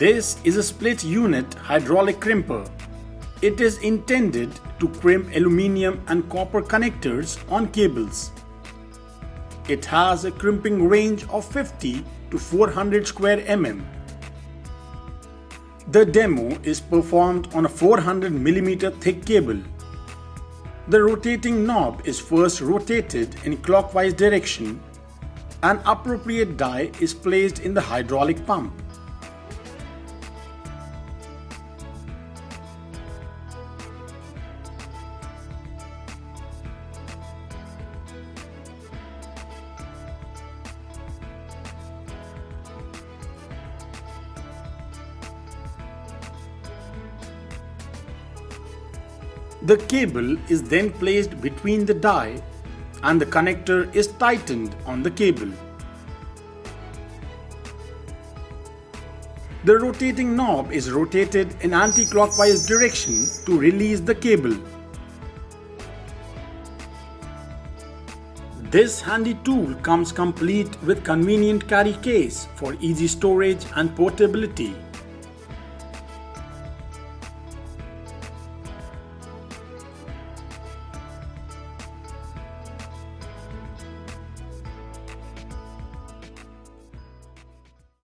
This is a split unit hydraulic crimper. It is intended to crimp aluminium and copper connectors on cables. It has a crimping range of 50 to 400 square mm. The demo is performed on a 400 mm thick cable. The rotating knob is first rotated in clockwise direction. An appropriate die is placed in the hydraulic pump. The cable is then placed between the die and the connector is tightened on the cable. The rotating knob is rotated in anti-clockwise direction to release the cable. This handy tool comes complete with convenient carry case for easy storage and portability.